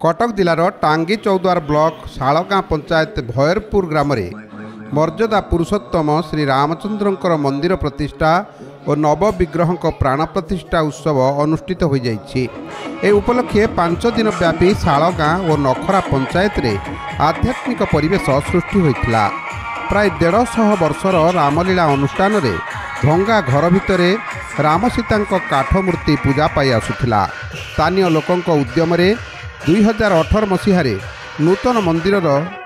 कटक जिलार टांगी चौद्वार ब्लॉक शालगाँ पंचायत भयरपुर ग्राम मर्यादा पुरुषोत्तम श्री रामचंद्र मंदिर प्रतिष्ठा और नव विग्रह प्राण प्रतिष्ठा उत्सव अनुष्ठित हो जाइए। उपलक्षे 5 दिन व्यापी शालगाँ और नखरा पंचायत रे आध्यात्मिक परिवेश सृष्टि होता। प्राय 150 वर्षर रामलीला अनुष्ठान रे भंगा घर भितर राम सीता काठ मूर्ति पूजा पाई आसुला। स्थानीय लोकों उद्यम 2018 मसीह नूतन मंदिर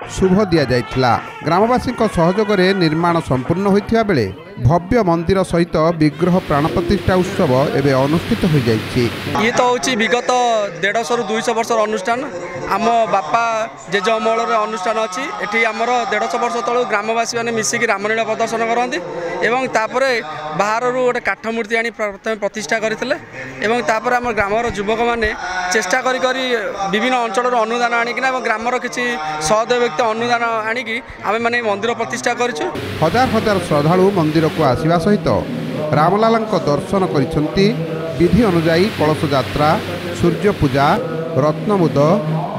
शुभ दि जाइथिला। ग्रामवासी सहयोग निर्माण संपूर्ण होइथिया बेले भव्य मंदिर सहित विग्रह प्राण प्रतिष्ठा उत्सव एवं अनुष्ठित हो जाइछि। ये तो हूँ विगत 150 ରୁ 200 वर्ष अनुष्ठान आम बापा जेज अमल अनुष्ठान अच्छी एटी आमर 150 वर्ष तलू ग्रामवासी मैंने मिसिकी रामलीला प्रदर्शन करती एवं तापरे बाहर गोटे काठ मूर्ति आनी प्रथम प्रतिष्ठा करते आम ग्रामर युवक मैंने चेष्टा करी विभिन्न अंचल अनुदान आनिकिना ग्रामर किसी सहदेव व्यक्ति अनुदान आनिकी आम मैंने मंदिर प्रतिष्ठा करूँ। हजार हजार श्रद्धालु मंदिर को आसिबा सहित रामलाल दर्शन करिसेंती। विधि अनुजाई कलश यात्रा, सूर्य पूजा, रत्नमुद,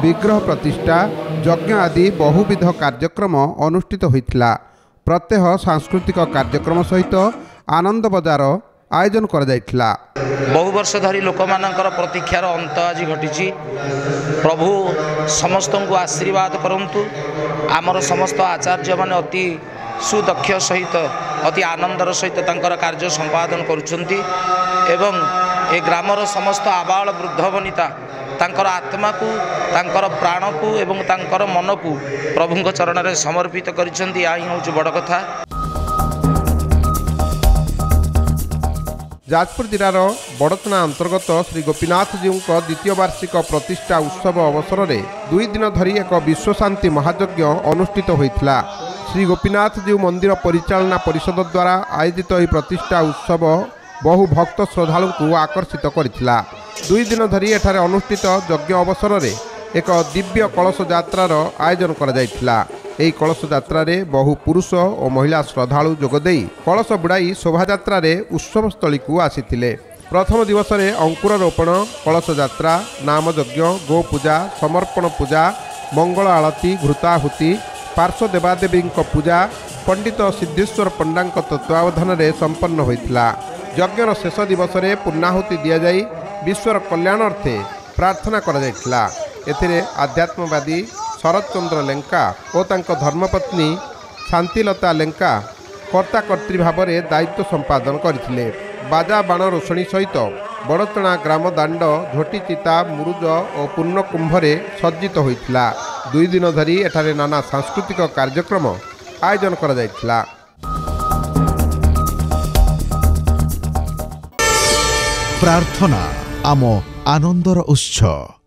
विग्रह प्रतिष्ठा, यज्ञ आदि बहुविध कार्यक्रम अनुष्ठित होइथिला। प्रत्यह सांस्कृतिक कार्यक्रम सहित आनंद बजार आयोजन कर जाइथिला। बहु वर्ष धरी लोक मानकर प्रतीक्षार अंत आज घटी। प्रभु समस्त को आशीर्वाद करंतु। आमर समस्त आचार्य माने अति सुदक्ष सहित अति आनंदर सहित तांकर कार्य संपादन करुछंती एवं ए ग्रामर समस्त आबाल वृद्ध वनिता तांकर आत्मा को तांकर प्राण को एवं तांकर मन को प्रभुଙ୍କ चरण में समर्पित करिछंती। आही होछु बड़ कथा। जाजपुर जिलार बड़चना अंतर्गत श्री गोपीनाथ जीव द्वितीय वार्षिक प्रतिष्ठा उत्सव अवसर में 2 दिन धरी एक विश्वशांति महायज्ञ अनुष्ठित होता। श्री गोपीनाथ जीव मंदिर परिचालना परिषद द्वारा आयोजित यह प्रतिष्ठा उत्सव बहु भक्त श्रद्धालु को आकर्षित करथिला। 2 दिन धरी एठारे अनुष्ठित यज्ञ अवसर में एक दिव्य कलश यात्रार आयोजन करा जायथिला। एही कलश यात्रा रे बहु पुरुष और महिला श्रद्धालु जोगदेई कलश बुड़ाई शोभायात्रा रे उत्सवस्थली को आसीथिले। प्रथम दिवस रे अंकुरारोपण, कलश यात्रा, नामयज्ञ, गो पूजा, समर्पण पूजा, मंगल आरती, घृताहुति, पार्श्व देवादेवी पूजा पंडित सिद्धेश्वर पंडा तत्वावधान में संपन्न होता। यज्ञर शेष दिवस रे पूर्णाहुति दि जाई विश्वर कल्याणार्थे प्रार्थना करा जायथिला। एथिरे आध्यात्मवादी शरद चंद्र लेंका और तांको धर्मपत्नी शांतिलता लेंका कर्ता कर्त्री भाव में दायित्व संपादन करथिले। बाजा बाण रोषणी सहित बड़चना ग्राम दांड झोटी चिता मुरुज और पूर्ण कुंभरे सज्जित होइथिला। 2 दिन धरी एठारे नाना सांस्कृतिक कार्यक्रम आयोजन करा जायथिला। प्रार्थना आम आनंदर उत्सव।